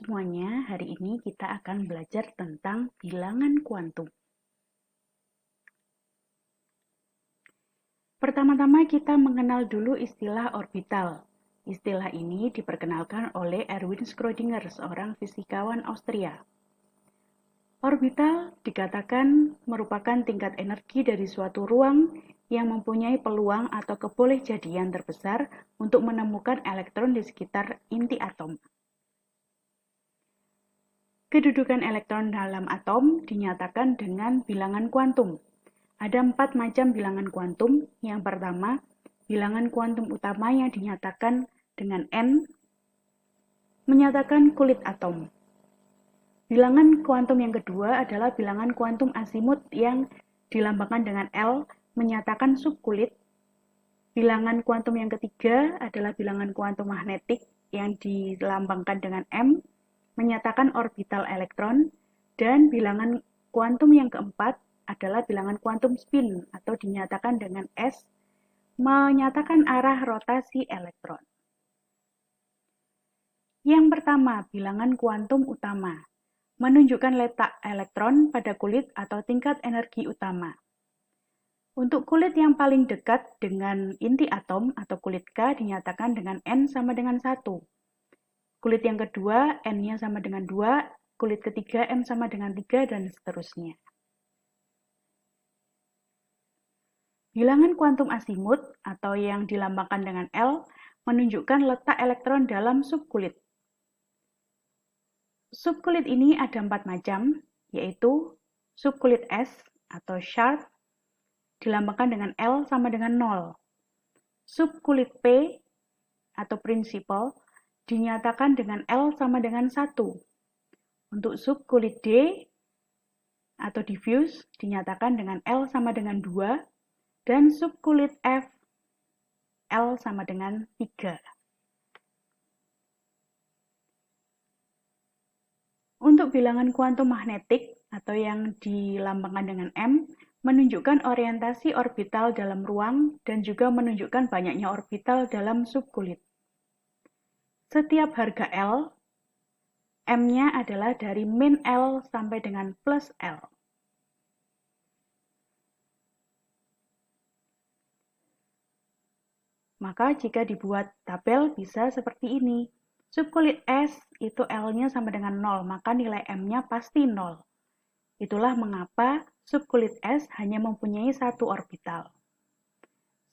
semuanya, hari ini kita akan belajar tentang bilangan kuantum. Pertama-tama kita mengenal dulu istilah orbital. Istilah ini diperkenalkan oleh Erwin Schrödinger, seorang fisikawan Austria. Orbital dikatakan merupakan tingkat energi dari suatu ruang yang mempunyai peluang atau kebolehjadian terbesar untuk menemukan elektron di sekitar inti atom. Kedudukan elektron dalam atom dinyatakan dengan bilangan kuantum. Ada 4 macam bilangan kuantum. Yang pertama, bilangan kuantum utama yang dinyatakan dengan N, menyatakan kulit atom. Bilangan kuantum yang kedua adalah bilangan kuantum asimut yang dilambangkan dengan L, menyatakan subkulit. Bilangan kuantum yang ketiga adalah bilangan kuantum magnetik yang dilambangkan dengan M, menyatakan orbital elektron, dan bilangan kuantum yang keempat adalah bilangan kuantum spin atau dinyatakan dengan S, menyatakan arah rotasi elektron. Yang pertama, bilangan kuantum utama, menunjukkan letak elektron pada kulit atau tingkat energi utama. Untuk kulit yang paling dekat dengan inti atom atau kulit K dinyatakan dengan N sama dengan 1. Kulit yang kedua, N-nya sama dengan 2, kulit ketiga, M sama dengan 3, dan seterusnya. Bilangan kuantum asimut, atau yang dilambangkan dengan L, menunjukkan letak elektron dalam subkulit. Subkulit ini ada 4 macam, yaitu subkulit S, atau sharp, dilambangkan dengan L sama dengan 0. Subkulit P, atau principal, dinyatakan dengan L sama dengan 1. Untuk subkulit D atau diffuse dinyatakan dengan L sama dengan 2 dan subkulit F L sama dengan 3. Untuk bilangan kuantum magnetik atau yang dilambangkan dengan M menunjukkan orientasi orbital dalam ruang dan juga menunjukkan banyaknya orbital dalam subkulit. Setiap harga L, M-nya adalah dari min L sampai dengan plus L. Maka jika dibuat tabel bisa seperti ini. Subkulit S itu L-nya sama dengan 0, maka nilai M-nya pasti 0. Itulah mengapa subkulit S hanya mempunyai satu orbital.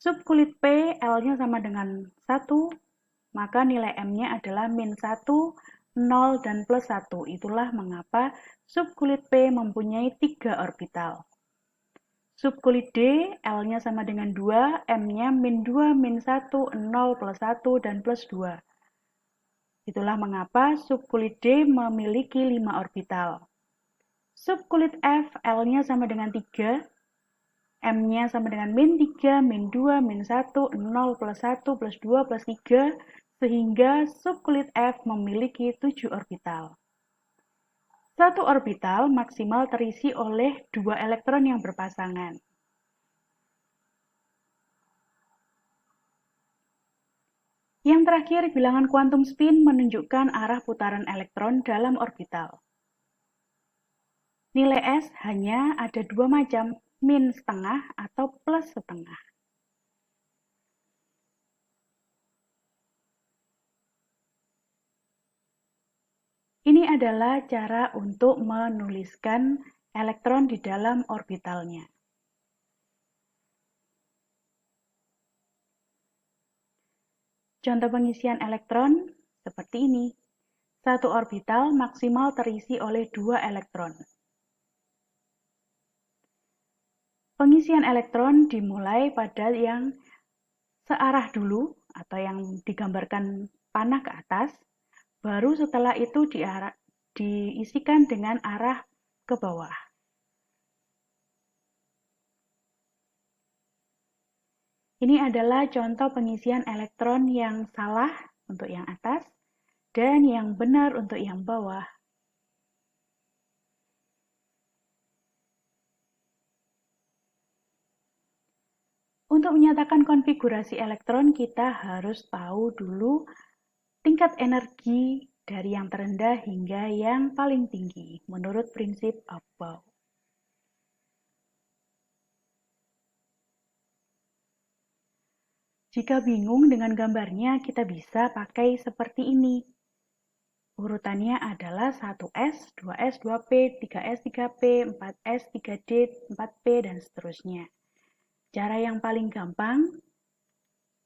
Subkulit P, L-nya sama dengan 1, maka nilai M-nya adalah min 1, 0, dan plus 1. Itulah mengapa subkulit P mempunyai 3 orbital. Subkulit D, L-nya sama dengan 2, M-nya min 2, min 1, 0, plus 1, dan plus 2. Itulah mengapa subkulit D memiliki 5 orbital. Subkulit F, L-nya sama dengan 3, M-nya sama dengan min 3, min 2, min 1, 0, plus 1, plus 2, plus 3, sehingga subkulit F memiliki 7 orbital. Satu orbital maksimal terisi oleh 2 elektron yang berpasangan. Yang terakhir, bilangan kuantum spin menunjukkan arah putaran elektron dalam orbital. Nilai S hanya ada 2 macam, min setengah atau plus setengah. Ini adalah cara untuk menuliskan elektron di dalam orbitalnya. Contoh pengisian elektron seperti ini. Satu orbital maksimal terisi oleh 2 elektron. Pengisian elektron dimulai pada yang searah dulu atau yang digambarkan panah ke atas, baru setelah itu diisikan dengan arah ke bawah. Ini adalah contoh pengisian elektron yang salah untuk yang atas dan yang benar untuk yang bawah. Untuk menyatakan konfigurasi elektron, kita harus tahu dulu tingkat energi dari yang terendah hingga yang paling tinggi, menurut prinsip Aufbau. Jika bingung dengan gambarnya, kita bisa pakai seperti ini. Urutannya adalah 1S, 2S, 2P, 3S, 3P, 4S, 3D, 4P, dan seterusnya. Cara yang paling gampang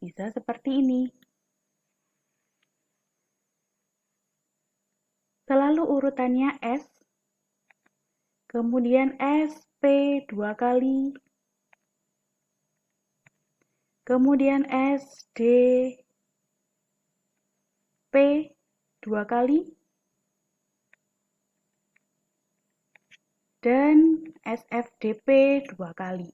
bisa seperti ini. Selalu urutannya S, kemudian S, P 2 kali, kemudian S, D, P 2 kali, dan SFDP 2 kali.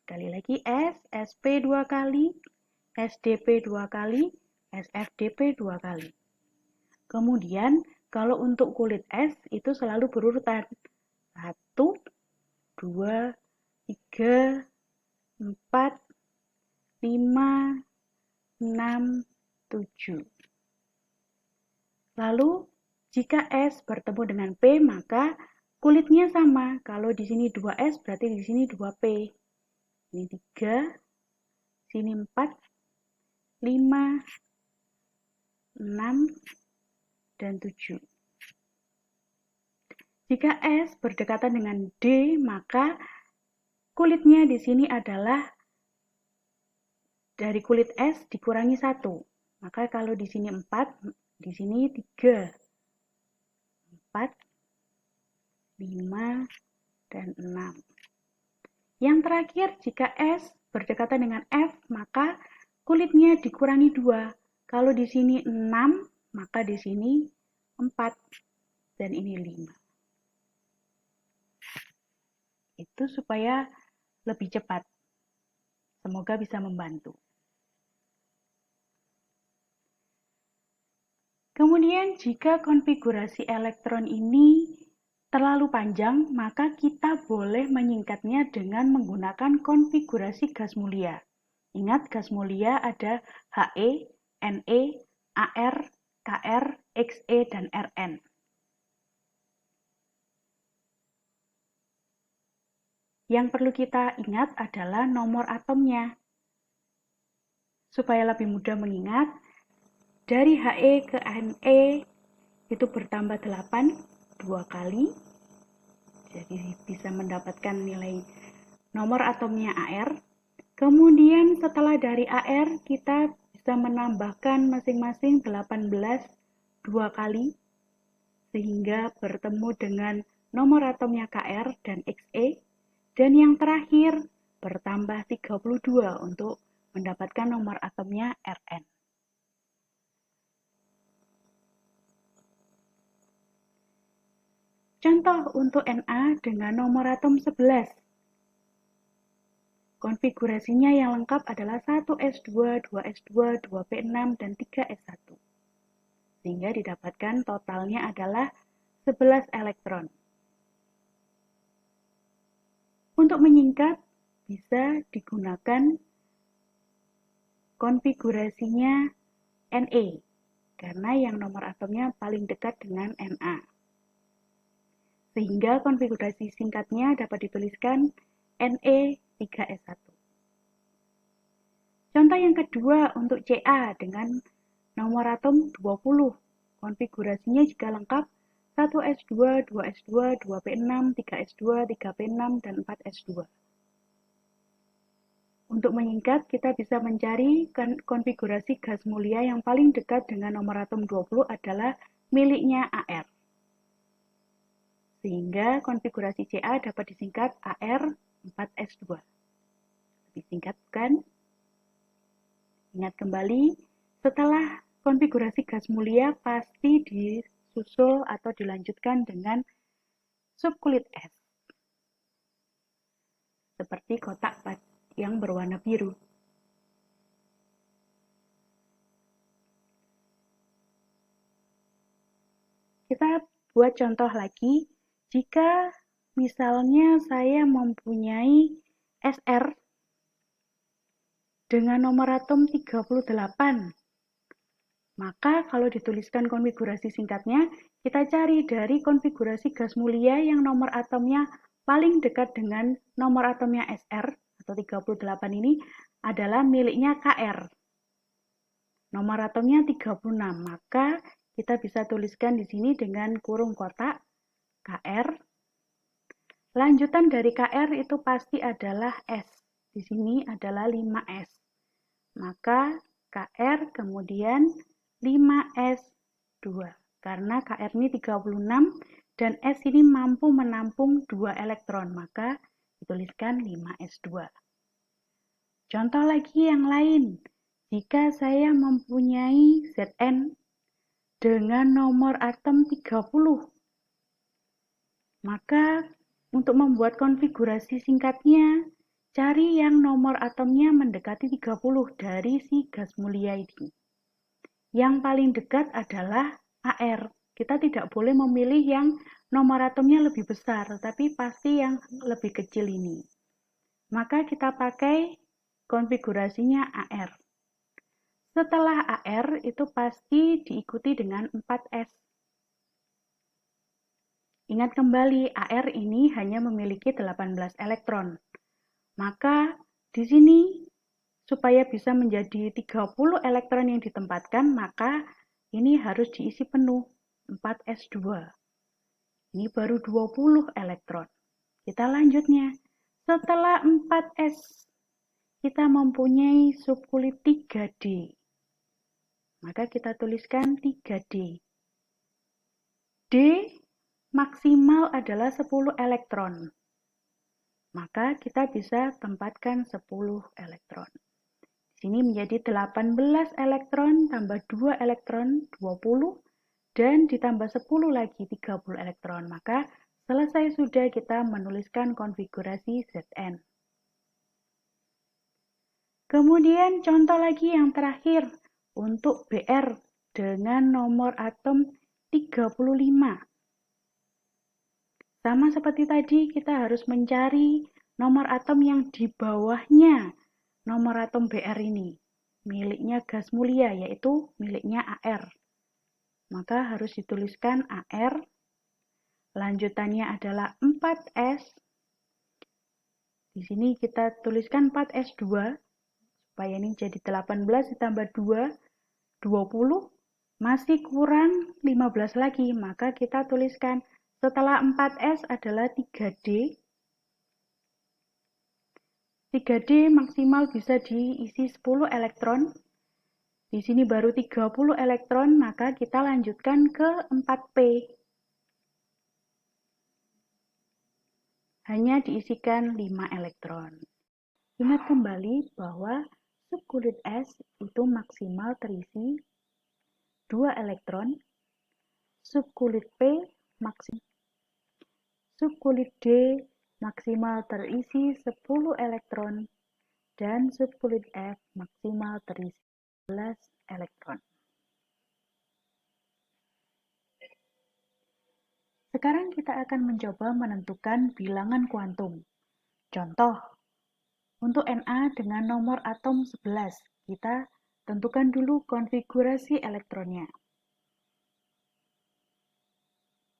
Sekali lagi S, SP 2 kali, SDP 2 kali, SFDP 2 kali. Kemudian, kalau untuk kulit es itu selalu berurutan. 1, 2, 3, 4, 5, 6, 7. Lalu, jika S bertemu dengan P, maka kulitnya sama. Kalau di sini 2S, berarti di sini 2P. Ini 3, sini 4, 5, 6, dan 7. Jika S berdekatan dengan D, maka kulitnya di sini adalah dari kulit S dikurangi 1. Maka kalau di sini 4, di sini 3. 4, 5, dan 6. Yang terakhir, jika S berdekatan dengan F, maka kulitnya dikurangi 2. Kalau di sini 6, maka di sini 4, dan ini 5. Itu supaya lebih cepat. Semoga bisa membantu. Kemudian, jika konfigurasi elektron ini terlalu panjang, maka kita boleh menyingkatnya dengan menggunakan konfigurasi gas mulia. Ingat, gas mulia ada He, Ne, Ar, Kr, Xe, dan Rn. Yang perlu kita ingat adalah nomor atomnya. Supaya lebih mudah mengingat, dari He ke Ne itu bertambah 8, 2 kali, jadi bisa mendapatkan nilai nomor atomnya Ar. Kemudian setelah dari Ar, kita bisa menambahkan masing-masing 18 2 kali, sehingga bertemu dengan nomor atomnya Kr dan Xe. Dan yang terakhir, bertambah 32 untuk mendapatkan nomor atomnya Rn. Contoh untuk Na dengan nomor atom 11. Konfigurasinya yang lengkap adalah 1s2, 2s2, 2p6, dan 3s1. Sehingga didapatkan totalnya adalah 11 elektron. Untuk menyingkat, bisa digunakan konfigurasinya Na, karena yang nomor atomnya paling dekat dengan Na. Sehingga konfigurasi singkatnya dapat dituliskan Ne3S1. Contoh yang kedua untuk Ca dengan nomor atom 20. Konfigurasinya jika lengkap 1s2, 2s2, 2p6, 3s2, 3p6, dan 4s2. Untuk menyingkat, kita bisa mencari konfigurasi gas mulia yang paling dekat dengan nomor atom 20 adalah miliknya Ar. Sehingga konfigurasi Ca dapat disingkat Ar4s2. Lebih singkat bukan? Ingat kembali, setelah konfigurasi gas mulia pasti disusul atau dilanjutkan dengan subkulit es. Seperti kotak yang berwarna biru. Kita buat contoh lagi. Jika misalnya saya mempunyai SR dengan nomor atom 38. Maka kalau dituliskan konfigurasi singkatnya, kita cari dari konfigurasi gas mulia yang nomor atomnya paling dekat dengan nomor atomnya Sr atau 38 ini adalah miliknya Kr. Nomor atomnya 36, maka kita bisa tuliskan di sini dengan kurung kotak Kr. Lanjutan dari Kr itu pasti adalah S. Di sini adalah 5S. Maka Kr kemudian 5S2. Karena Kr ini 36 dan S ini mampu menampung 2 elektron, maka dituliskan 5S2. Contoh lagi yang lain. Jika saya mempunyai Zn dengan nomor atom 30, maka untuk membuat konfigurasi singkatnya, cari yang nomor atomnya mendekati 30 dari si gas mulia ini. Yang paling dekat adalah Ar. Kita tidak boleh memilih yang nomor atomnya lebih besar, tapi pasti yang lebih kecil ini. Maka kita pakai konfigurasinya Ar. Setelah Ar itu pasti diikuti dengan 4S. Ingat kembali, Ar ini hanya memiliki 18 elektron. Maka di sini supaya bisa menjadi 30 elektron yang ditempatkan, maka ini harus diisi penuh, 4S2. Ini baru 20 elektron. Kita lanjutnya. Setelah 4S, kita mempunyai subkulit 3D. Maka kita tuliskan 3D. D maksimal adalah 10 elektron. Maka kita bisa tempatkan 10 elektron. Di sini menjadi 18 elektron tambah 2 elektron 20 dan ditambah 10 lagi 30 elektron. Maka selesai sudah kita menuliskan konfigurasi Zn. Kemudian contoh lagi yang terakhir untuk Br dengan nomor atom 35. Sama seperti tadi, kita harus mencari nomor atom yang di bawahnya nomor atom Br ini. Miliknya gas mulia, yaitu miliknya Ar. Maka harus dituliskan Ar. Lanjutannya adalah 4S. Di sini kita tuliskan 4S2. Supaya ini jadi 18 ditambah 2, 20, masih kurang 15 lagi, maka kita tuliskan setelah 4S adalah 3D. 3D maksimal bisa diisi 10 elektron. Di sini baru 30 elektron, maka kita lanjutkan ke 4P. Hanya diisikan 5 elektron. Ingat kembali bahwa subkulit S itu maksimal terisi 2 elektron, subkulit P maksimal, subkulit D maksimal terisi 10 elektron, dan subkulit F maksimal terisi 11 elektron. Sekarang kita akan mencoba menentukan bilangan kuantum. Contoh, untuk Na dengan nomor atom 11, kita tentukan dulu konfigurasi elektronnya.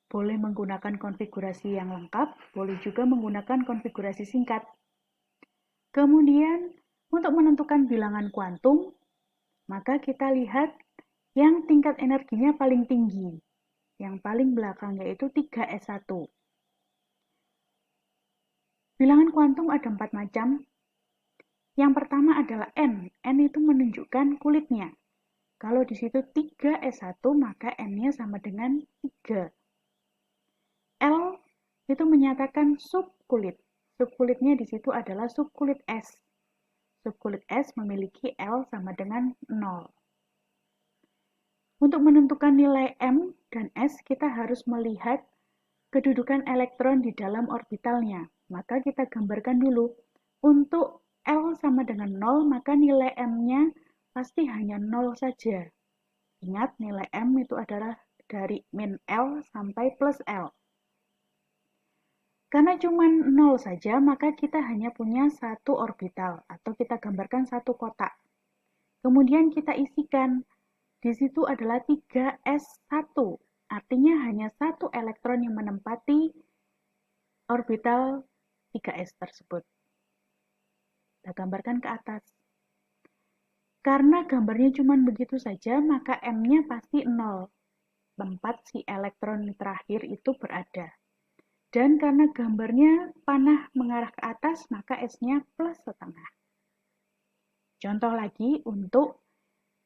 Boleh menggunakan konfigurasi yang lengkap, boleh juga menggunakan konfigurasi singkat. Kemudian, untuk menentukan bilangan kuantum, maka kita lihat yang tingkat energinya paling tinggi. Yang paling belakang yaitu 3S1. Bilangan kuantum ada 4 macam. Yang pertama adalah N. N itu menunjukkan kulitnya. Kalau di situ 3S1, maka N-nya sama dengan 3. L itu menyatakan subkulit. Subkulitnya di situ adalah subkulit S. Subkulit S memiliki L sama dengan 0. Untuk menentukan nilai M dan S, kita harus melihat kedudukan elektron di dalam orbitalnya. Maka kita gambarkan dulu. Untuk L sama dengan 0, maka nilai M-nya pasti hanya 0 saja. Ingat, nilai M itu adalah dari min L sampai plus L. Karena cuma 0 saja, maka kita hanya punya satu orbital, atau kita gambarkan satu kotak. Kemudian kita isikan, di situ adalah 3s1, artinya hanya satu elektron yang menempati orbital 3s tersebut. Kita gambarkan ke atas. Karena gambarnya cuma begitu saja, maka M-nya pasti 0, tempat si elektron terakhir itu berada. Dan karena gambarnya panah mengarah ke atas, maka S-nya plus setengah. Contoh lagi untuk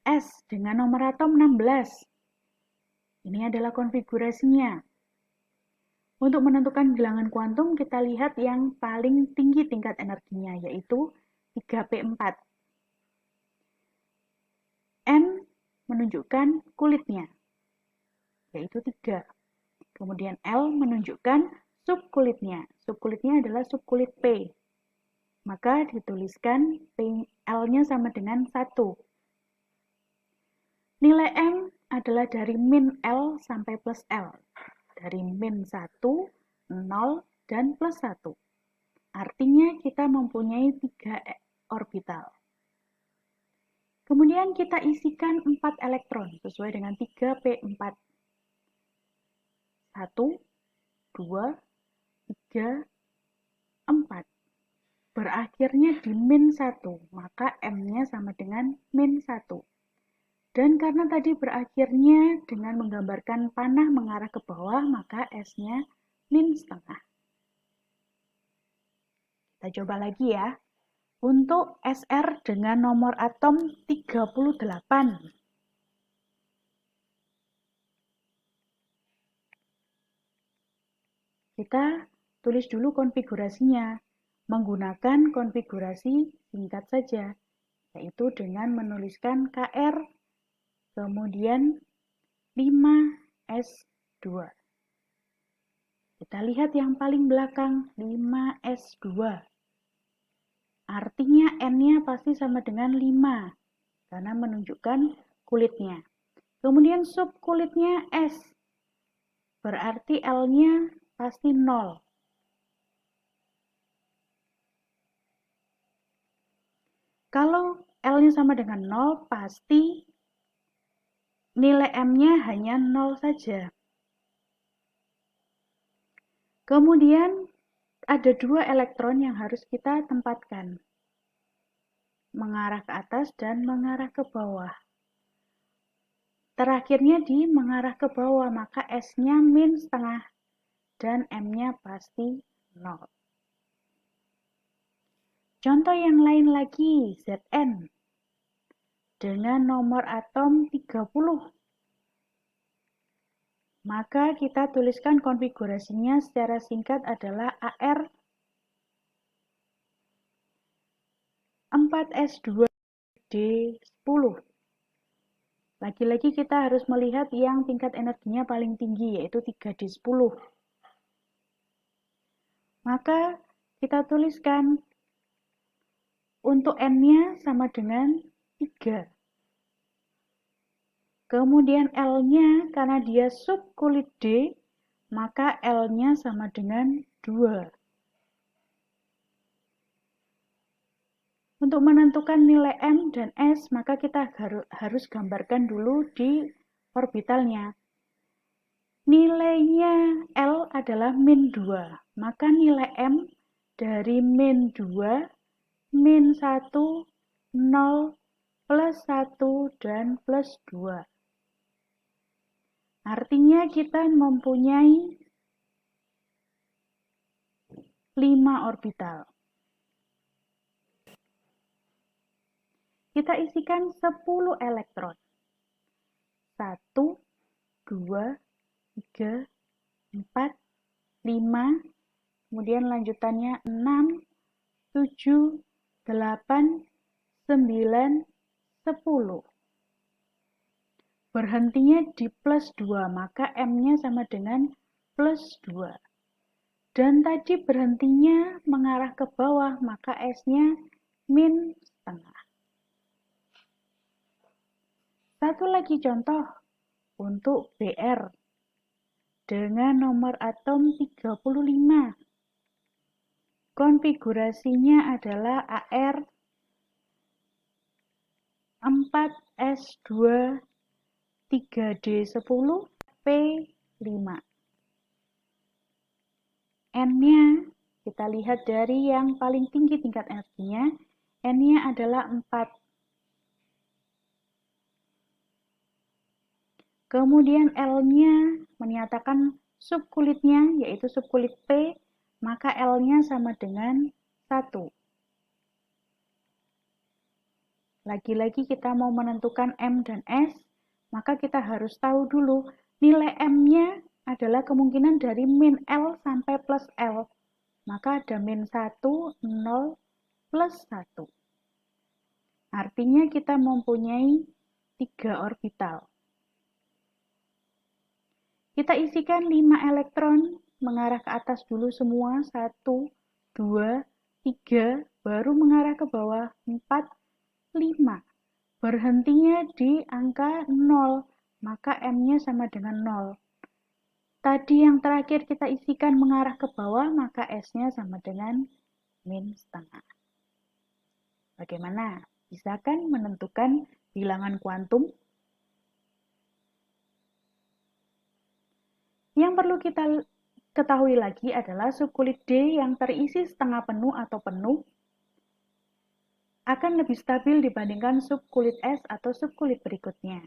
S dengan nomor atom 16. Ini adalah konfigurasinya. Untuk menentukan bilangan kuantum, kita lihat yang paling tinggi tingkat energinya, yaitu 3p4. N menunjukkan kulitnya, yaitu 3. Kemudian L menunjukkan subkulitnya. Subkulitnya adalah subkulit P. Maka dituliskan L-nya sama dengan 1. Nilai M adalah dari min L sampai plus L. Dari min 1, 0, dan plus 1. Artinya kita mempunyai 3 orbital. Kemudian kita isikan 4 elektron sesuai dengan 3p4. 1, 2, 3, 4. Berakhirnya di min 1, maka M-nya sama dengan min 1. Dan karena tadi berakhirnya dengan menggambarkan panah mengarah ke bawah, maka S-nya min setengah. Kita coba lagi ya. Untuk SR dengan nomor atom 38. Kita tulis dulu konfigurasinya. Menggunakan konfigurasi singkat saja, yaitu dengan menuliskan KR, kemudian 5S2. Kita lihat yang paling belakang, 5S2. Artinya N-nya pasti sama dengan 5, karena menunjukkan kulitnya. Kemudian subkulitnya S, berarti L-nya pasti 0. Kalau L-nya sama dengan 0, pasti nilai M-nya hanya 0 saja. Kemudian ada 2 elektron yang harus kita tempatkan. Mengarah ke atas dan mengarah ke bawah. Terakhirnya di mengarah ke bawah, maka S-nya min setengah dan M-nya pasti 0. Contoh yang lain lagi, Zn dengan nomor atom 30. Maka kita tuliskan konfigurasinya secara singkat adalah AR 4S2D10. Lagi-lagi kita harus melihat yang tingkat energinya paling tinggi, yaitu 3D10. Maka kita tuliskan untuk N-nya sama dengan 3. Kemudian L-nya, karena dia subkulit D, maka L-nya sama dengan 2. Untuk menentukan nilai M dan S, maka kita harus gambarkan dulu di orbitalnya. Nilainya L adalah min 2, maka nilai M dari min 2, min 1, 0, plus 1, dan plus 2. Artinya kita mempunyai 5 orbital. Kita isikan 10 elektron. 1, 2, 3, 4, 5, kemudian lanjutannya 6, 7, 8, 9, 10. Berhentinya di plus 2, maka M-nya sama dengan plus 2. Dan tadi berhentinya mengarah ke bawah, maka S-nya min setengah. Satu lagi contoh untuk Br dengan nomor atom 35. Konfigurasinya adalah AR 4S2 3D10 P5. N-nya kita lihat dari yang paling tinggi tingkat energinya, N-nya adalah 4. Kemudian L-nya menyatakan subkulitnya, yaitu subkulit P, maka L-nya sama dengan 1. Lagi-lagi kita mau menentukan M dan S, maka kita harus tahu dulu nilai M-nya adalah kemungkinan dari min L sampai plus L. Maka ada min 1, 0, plus 1. Artinya kita mempunyai 3 orbital. Kita isikan 5 elektron mengarah ke atas dulu semua, 1, 2, 3, baru mengarah ke bawah, 4, 5. Berhentinya di angka 0, maka M-nya sama dengan 0. Tadi yang terakhir kita isikan mengarah ke bawah, maka S-nya sama dengan min setengah. Bagaimana? Bisa kan menentukan bilangan kuantum? Yang perlu kita ketahui lagi adalah subkulit D yang terisi setengah penuh atau penuh akan lebih stabil dibandingkan subkulit S atau subkulit berikutnya.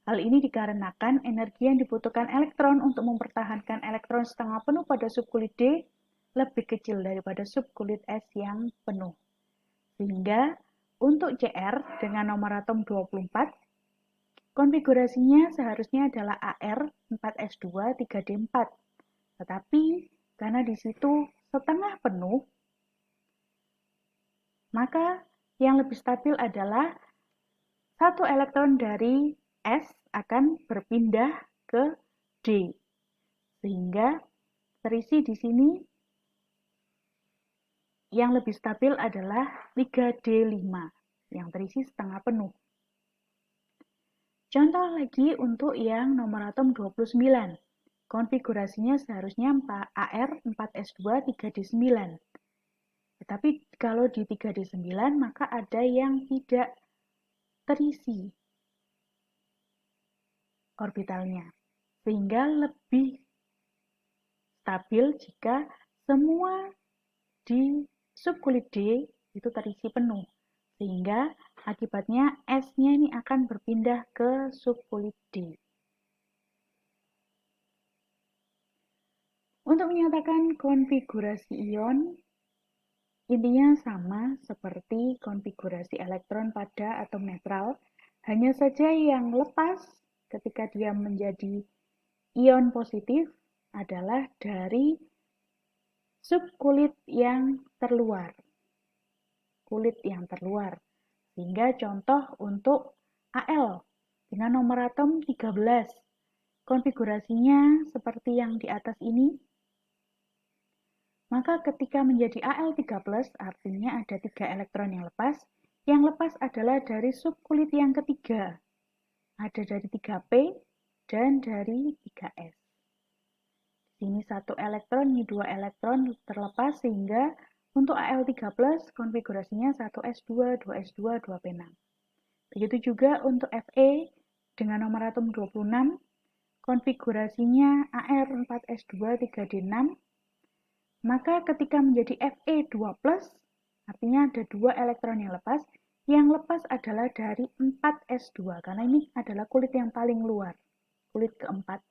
Hal ini dikarenakan energi yang dibutuhkan elektron untuk mempertahankan elektron setengah penuh pada subkulit D lebih kecil daripada subkulit S yang penuh. Sehingga untuk Cr dengan nomor atom 24, konfigurasinya seharusnya adalah AR 4S2 3D4. Tetapi karena di situ setengah penuh, maka yang lebih stabil adalah satu elektron dari S akan berpindah ke D. Sehingga terisi di sini yang lebih stabil adalah 3D5 yang terisi setengah penuh. Contoh lagi untuk yang nomor atom 29. Konfigurasinya seharusnya AR 4S2 3D9. Tetapi kalau di 3D9 maka ada yang tidak terisi orbitalnya. Sehingga lebih stabil jika semua di subkulit D itu terisi penuh. Sehingga akibatnya S-nya ini akan berpindah ke subkulit D. Untuk menyatakan konfigurasi ion, intinya sama seperti konfigurasi elektron pada atom netral, hanya saja yang lepas ketika dia menjadi ion positif adalah dari subkulit yang terluar. Kulit yang terluar. Sehingga contoh untuk Al dengan nomor atom 13. Konfigurasinya seperti yang di atas ini. Maka ketika menjadi Al3+, artinya ada 3 elektron yang lepas. Yang lepas adalah dari subkulit yang ketiga. Ada dari 3P dan dari 3S. Sini 1 elektron, ini 2 elektron terlepas sehingga untuk Al3+, konfigurasinya 1S2, 2S2, 2P6. Begitu juga untuk Fe dengan nomor atom 26, konfigurasinya Ar4S2 3D6. Maka ketika menjadi Fe2+, artinya ada 2 elektron yang lepas. Yang lepas adalah dari 4S2, karena ini adalah kulit yang paling luar, kulit keempat.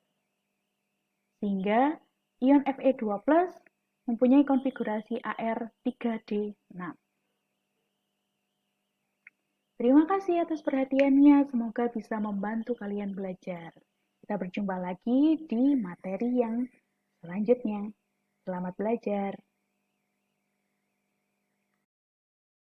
Sehingga ion Fe2+ mempunyai konfigurasi Ar3D6. Terima kasih atas perhatiannya, semoga bisa membantu kalian belajar. Kita berjumpa lagi di materi yang selanjutnya. Selamat belajar.